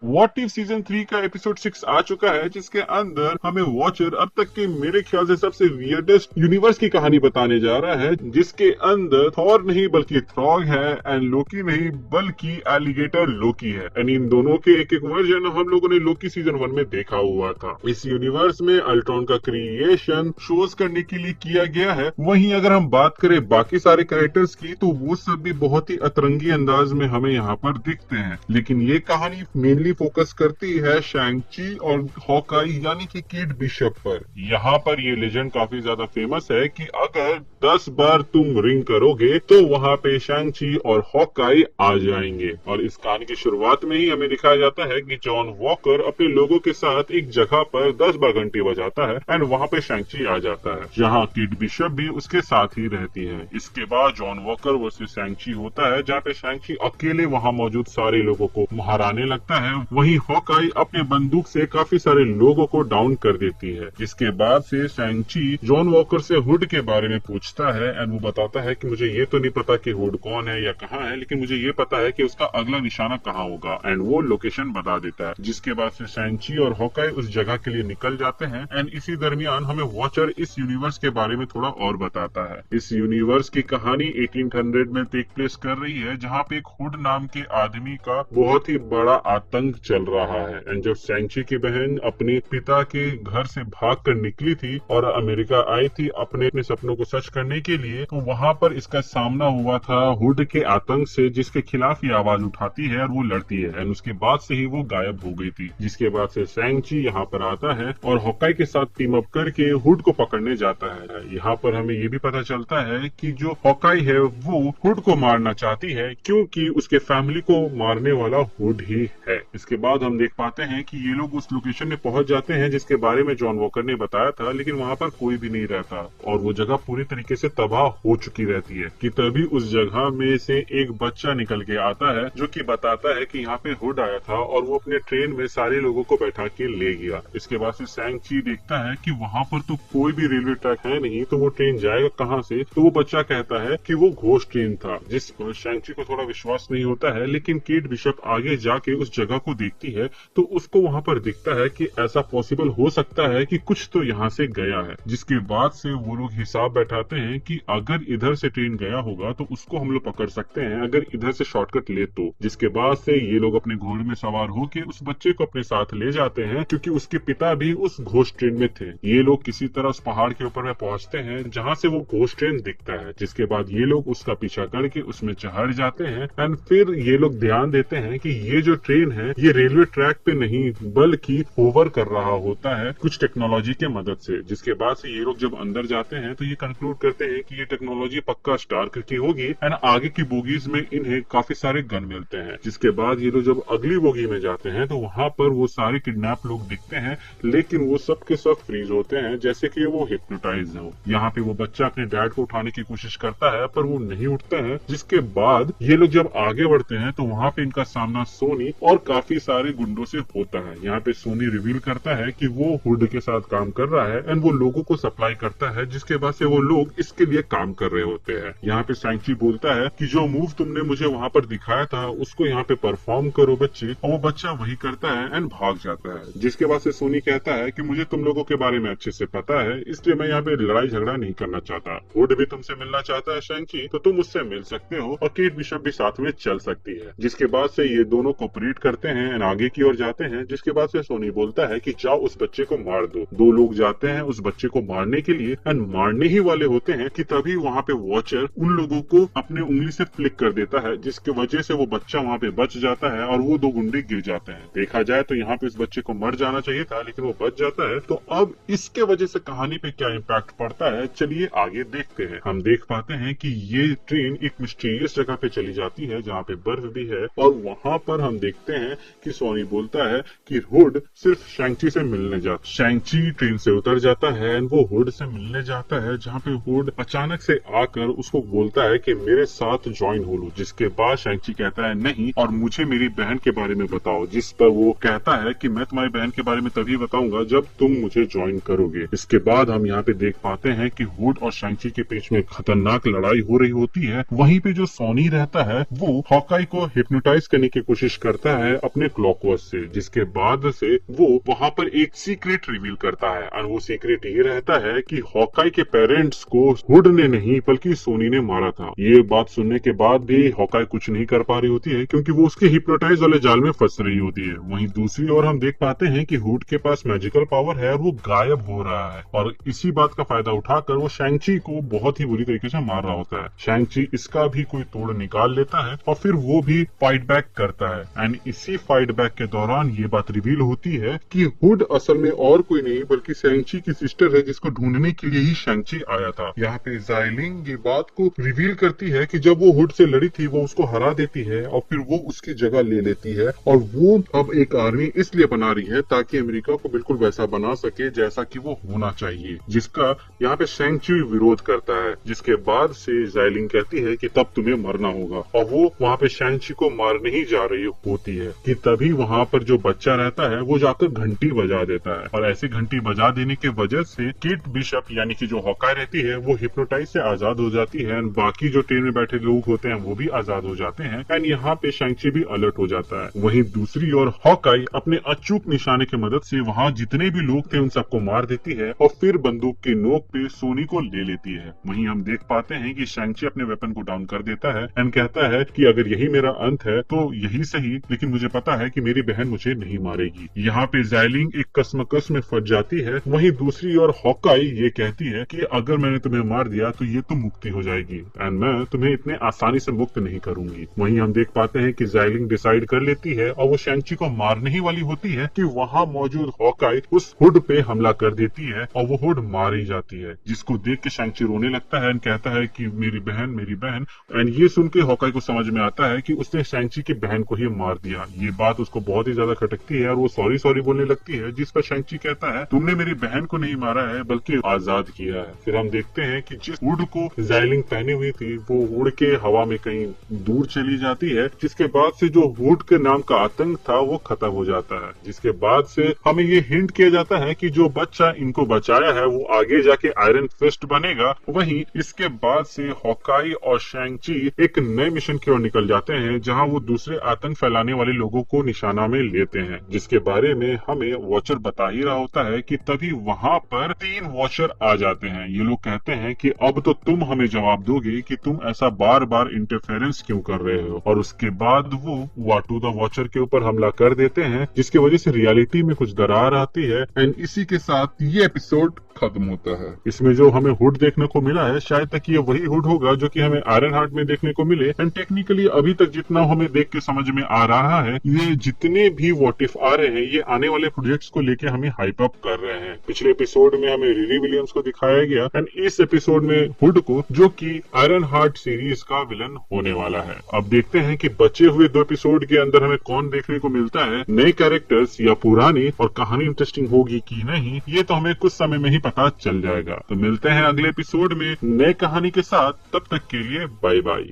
What if season 3 का episode 6 आ चुका है, जिसके अंदर हमें वॉचर अब तक के मेरे ख्याल से सबसे वियर्डेस्ट यूनिवर्स की कहानी बताने जा रहा है, जिसके अंदर थॉर नहीं बल्कि थ्रॉग है एंड लोकी नहीं बल्कि एलिगेटर लोकी है। एंड इन दोनों के एक एक वर्जन हम लोगों ने लोकी सीजन 1 में देखा हुआ था। इस यूनिवर्स में अल्ट्रॉन का क्रिएशन शोज करने के लिए किया गया है। वहीं अगर हम बात करें बाकी सारे कैरेक्टर्स की, तो वो सब भी बहुत ही अतरंगी अंदाज में हमें यहाँ पर दिखते हैं। लेकिन ये कहानी मेनली फोकस करती है शैंग-ची और हॉकाई यानी कि केट बिशप पर। यहाँ पर ये लेजेंड काफी ज्यादा फेमस है कि अगर 10 बार तुम रिंग करोगे तो वहाँ पे शैंग-ची और हॉकाई आ जाएंगे। और इस कहानी की शुरुआत में ही हमें दिखाया जाता है कि जॉन वॉकर अपने लोगों के साथ एक जगह पर 10 बार घंटी बजाता है एंड वहाँ पे शैंग-ची आ जाता है, जहाँ केट बिशप भी उसके साथ ही रहती है। इसके बाद जॉन वॉकर वर्सेस शैंग-ची होता है, जहाँ पे शैंग-ची अकेले वहाँ मौजूद सारे लोगों को हराने लगता है। वहीं हॉकाई अपने बंदूक से काफी सारे लोगों को डाउन कर देती है। जिसके बाद से शैंग-ची जॉन वॉकर से हुड के बारे में पूछता है एंड वो बताता है कि मुझे ये तो नहीं पता कि हुड कौन है या कहाँ है, लेकिन मुझे ये पता है कि उसका अगला निशाना कहाँ होगा एंड वो लोकेशन बता देता है। जिसके बाद से शैंग-ची और हॉकाई उस जगह के लिए निकल जाते हैं एंड इसी दरमियान हमें वॉचर इस यूनिवर्स के बारे में थोड़ा और बताता है। इस यूनिवर्स की कहानी 1800 में टेक प्लेस कर रही है, जहाँ पे एक हुड नाम के आदमी का बहुत ही बड़ा आतंक चल रहा है। एंड जब शैंग-ची की बहन अपने पिता के घर से भाग कर निकली थी और अमेरिका आई थी अपने सपनों को सच करने के लिए, तो वहाँ पर इसका सामना हुआ था हुड के आतंक से, जिसके खिलाफ ये आवाज उठाती है और वो लड़ती है एंड उसके बाद से ही वो गायब हो गई थी। जिसके बाद से शैंग-ची यहाँ पर आता है और हॉकाई के साथ टीम अप करके हुड को पकड़ने जाता है। यहाँ पर हमें ये भी पता चलता है कि जो हॉकाई है वो हुड को मारना चाहती है, क्योंकि उसके फैमिली को मारने वाला हुड ही है। इसके बाद हम देख पाते हैं कि ये लोग उस लोकेशन में पहुंच जाते हैं जिसके बारे में जॉन वॉकर ने बताया था, लेकिन वहाँ पर कोई भी नहीं रहता और वो जगह पूरी तरीके से तबाह हो चुकी रहती है। कि तभी उस जगह में से एक बच्चा निकल के आता है, जो कि बताता है कि यहाँ पे हुड आया था और वो अपने ट्रेन में सारे लोगों को बैठा के ले गया। इसके बाद से शैंग-ची देखता है कि वहाँ पर तो कोई भी रेलवे ट्रैक है नहीं, तो वो ट्रेन जाएगा कहाँ से। तो वो बच्चा कहता है कि वो घोस्ट ट्रेन था, जिस पर शैंग-ची को थोड़ा विश्वास नहीं होता है। लेकिन केट बिशप आगे जाके उस जगह को देखती है तो उसको वहाँ पर दिखता है कि ऐसा पॉसिबल हो सकता है कि कुछ तो यहाँ से गया है। जिसके बाद से वो लोग हिसाब बैठाते हैं कि अगर इधर से ट्रेन गया होगा तो उसको हम लोग पकड़ सकते हैं, अगर इधर से शॉर्टकट ले तो। जिसके बाद से ये लोग अपने घोड़े में सवार होके उस बच्चे को अपने साथ ले जाते हैं, क्योंकि उसके पिता भी उस घोस्ट ट्रेन में थे। ये लोग किसी तरह उस पहाड़ के ऊपर में पहुंचते हैं जहाँ से वो घोस्ट ट्रेन दिखता है। जिसके बाद ये लोग उसका पीछा करके उसमें चढ़ जाते हैं एंड फिर ये लोग ध्यान देते हैं कि ये जो ट्रेन है ये रेलवे ट्रैक पे नहीं बल्कि होवर कर रहा होता है कुछ टेक्नोलॉजी के मदद से। जिसके बाद से ये लोग जब अंदर जाते हैं तो ये कंक्लूड करते हैं कि ये टेक्नोलॉजी पक्का स्टार्क की होगी एंड आगे की बोगीज में इन्हें काफी सारे गन मिलते हैं। जिसके बाद ये लोग जब अगली बोगी में जाते हैं तो वहाँ पर वो सारे किडनैप लोग दिखते हैं, लेकिन वो सब के सब फ्रीज होते हैं जैसे कि वो हिप्नोटाइज हो। यहाँ पे वो बच्चा अपने डैड को उठाने की कोशिश करता है पर वो नहीं उठता है। जिसके बाद ये लोग जब आगे बढ़ते हैं तो वहाँ पे इनका सामना सोनी और काफी सारे गुंडों से होता है। यहाँ पे सोनी रिवील करता है कि वो हुड के साथ काम कर रहा है एंड वो लोगों को सप्लाई करता है, जिसके बाद से वो लोग इसके लिए काम कर रहे होते हैं। यहाँ पे शैंग-ची बोलता है कि जो मूव तुमने मुझे वहाँ पर दिखाया था उसको यहाँ पे परफॉर्म करो बच्चे, और वो बच्चा वही करता है एंड भाग जाता है। जिसके बाद से सोनी कहता है कि मुझे तुम लोगों के बारे में अच्छे से पता है, इसलिए मैं यहाँ पे लड़ाई झगड़ा नहीं करना चाहता। हुड भी तुमसे मिलना चाहता है शैंग-ची, तो तुम उससे मिल सकते हो और केट बिशप भी साथ में चल सकती है। जिसके बाद से ये दोनों कोऑपरेट करते हैं एंड आगे की ओर जाते हैं। जिसके बाद से सोनी बोलता है कि जाओ उस बच्चे को मार दो। दो लोग जाते हैं उस बच्चे को मारने के लिए एंड मारने ही वाले होते हैं कि तभी वहाँ पे वॉचर उन लोगों को अपने उंगली से फ्लिक कर देता है, जिसके वजह से वो बच्चा वहाँ पे बच जाता है और वो दो गुंडे गिर जाते हैं। देखा जाए तो यहाँ पे इस बच्चे को मर जाना चाहिए था, लेकिन वो बच जाता है। तो अब इसके वजह से कहानी पे क्या इम्पैक्ट पड़ता है, चलिए आगे देखते हैं। हम देख पाते हैं कि ये ट्रेन एक मिस्टीरियस जगह पे चली जाती है जहाँ पे बर्फ भी है, और वहाँ पर हम देखते हैं कि सोनी बोलता है कि हुड सिर्फ शैंग-ची से मिलने जाता। शैंग-ची ट्रेन से उतर जाता है एंड वो हुड से मिलने जाता है, जहाँ पे हुड अचानक से आकर उसको बोलता है कि मेरे साथ ज्वाइन हो लो। जिसके बाद शैंग-ची कहता है नहीं, और मुझे मेरी बहन के बारे में बताओ। जिस पर वो कहता है कि मैं तुम्हारी बहन के बारे में तभी बताऊंगा जब तुम मुझे ज्वाइन करोगे। इसके बाद हम यहाँ पे देख पाते हैं कि हुड और शैंग-ची के बीच में खतरनाक लड़ाई हो रही होती है। वहीं पे जो सोनी रहता है वो हॉकाई को हिप्नोटाइज करने की कोशिश करता है अपने क्लॉकवर्स से, जिसके बाद से वो वहाँ पर एक सीक्रेट रिवील करता है और वो सीक्रेट ये रहता है कि हॉकाई के पेरेंट्स को हुड ने नहीं बल्कि सोनी ने मारा था। ये बात सुनने के बाद भी हॉकाई कुछ नहीं कर पा रही होती है क्योंकि वो उसके हिप्नोटाइज वाले जाल में फंस रही होती है। वहीं दूसरी ओर हम देख पाते हैं कि हुड के पास मैजिकल पावर है और वो गायब हो रहा है और इसी बात का फायदा उठाकर वो शैंग-ची को बहुत ही बुरी तरीके से मार रहा होता है। शैंग-ची इसका भी कोई तोड़ निकाल लेता है और फिर वो भी फाइट बैक करता है एंड इसी फाइट बैक के दौरान ये बात रिवील होती है कि हुड असल में और कोई नहीं बल्कि शैंग-ची की सिस्टर है जिसको ढूंढने के लिए ही शैंग-ची आया था। यहाँ पे ज़ाइलिंग ये बात को रिवील करती है कि जब वो हुड से लड़ी थी वो उसको हरा देती है और फिर वो उसकी जगह ले लेती है और वो अब एक आर्मी इसलिए बना रही है ताकि अमेरिका को बिल्कुल वैसा बना सके जैसा कि वो होना चाहिए, जिसका यहाँ पे शैंग-ची विरोध करता है। जिसके बाद से ज़ाइलिंग कहती है कि तब तुम्हें मरना होगा और वो वहाँ पे शैंग-ची को मारने ही जा रही होती है कि तभी वहाँ पर जो बच्चा रहता है वो जाकर घंटी बजा देता है और ऐसी घंटी बजा देने की वजह से केट बिशप यानी कि जो हॉकाई रहती है वो हिप्नोटाइज से आजाद हो जाती है एंड बाकी जो ट्रेन में बैठे लोग होते हैं वो भी आजाद हो जाते हैं एंड यहाँ पे शैंग-ची भी अलर्ट हो जाता है। वहीं दूसरी ओर हॉकाई अपने अचूक निशाने की मदद से वहाँ जितने भी लोग थे उन सबको मार देती है और फिर बंदूक की नोक पे सोनी को ले लेती है। वहीं हम देख पाते हैं कि शैंग-ची अपने वेपन को डाउन कर देता है एंड कहता है कि अगर यही मेरा अंत है तो यही सही, लेकिन मुझे पता है कि मेरी बहन मुझे नहीं मारेगी। यहाँ पे ज़ाइलिंग एक कसमकस में फंस जाती है। वहीं दूसरी ओर हॉकाई ये कहती है कि अगर मैंने तुम्हें मार दिया तो ये तो मुक्ति हो जाएगी एंड मैं तुम्हें इतने आसानी से मुक्त नहीं करूंगी। वहीं हम देख पाते हैं कि ज़ाइलिंग डिसाइड कर लेती है और वो शैंग-ची को मारने ही वाली होती है कि वहाँ मौजूद हॉकाई उस हुड पे हमला कर देती है और वो हुड मारी जाती है, जिसको देख के शैंग-ची रोने लगता है एंड कहता है कि मेरी बहन एंड ये सुन के हॉकाई को समझ में आता है कि उसने शैंग-ची की बहन को ही मार दिया। ये बात उसको बहुत ही ज्यादा खटकती है और वो सॉरी बोलने लगती है, जिस पर शैंग-ची कहता है तुमने मेरी बहन को नहीं मारा है बल्कि आजाद किया है। फिर हम देखते हैं कि जिस हुड को ज़ाइलिंग पहनी हुई थी वो उड़ के हवा में कहीं दूर चली जाती है, जिसके बाद से जो हुड के नाम का आतंक था वो खत्म हो जाता है। जिसके बाद से हमें ये हिंट किया जाता है कि जो बच्चा इनको बचाया है वो आगे जाके आयरन फिस्ट बनेगा। वहीं इसके बाद से हॉकाई और शैंग-ची एक नए मिशन की ओर निकल जाते हैं जहां वो दूसरे आतंक फैलाने वाले लोगों को निशाना में लेते हैं, जिसके बारे में हमें वॉचर बता ही रहा होता है कि तभी वहां पर 3 वॉचर आ जाते हैं। ये लोग कहते हैं कि अब तो तुम हमें जवाब दोगे कि तुम ऐसा बार बार इंटरफेरेंस क्यों कर रहे हो, और उसके बाद वो वाटू द वॉचर के ऊपर हमला कर देते हैं, जिसकी वजह से रियलिटी में कुछ दरार आती है एंड इसी के साथ ये एपिसोड खत्म होता है। इसमें जो हमें हुड देखने को मिला है शायद तक ये वही हुड होगा जो कि हमें आयरन हार्ट में देखने को मिले एंड टेक्निकली अभी तक जितना हमें देख के समझ में आ रहा है ये जितने भी व्हाट इफ आ रहे हैं ये आने वाले प्रोजेक्ट्स को लेके हमें हाइप अप कर रहे हैं। पिछले एपिसोड में हमें रिरी विलियम्स को दिखाया गया एंड इस एपिसोड में हुड को, जो कि आयरन हार्ट सीरीज का विलन होने वाला है। अब देखते हैं कि बचे हुए 2 एपिसोड के अंदर हमें कौन देखने को मिलता है, नए कैरेक्टर्स या पुराने, और कहानी इंटरेस्टिंग होगी कि नहीं ये तो हमें कुछ समय में ही पता चल जाएगा। तो मिलते हैं अगले एपिसोड में नए कहानी के साथ, तब तक के लिए बाय बाय।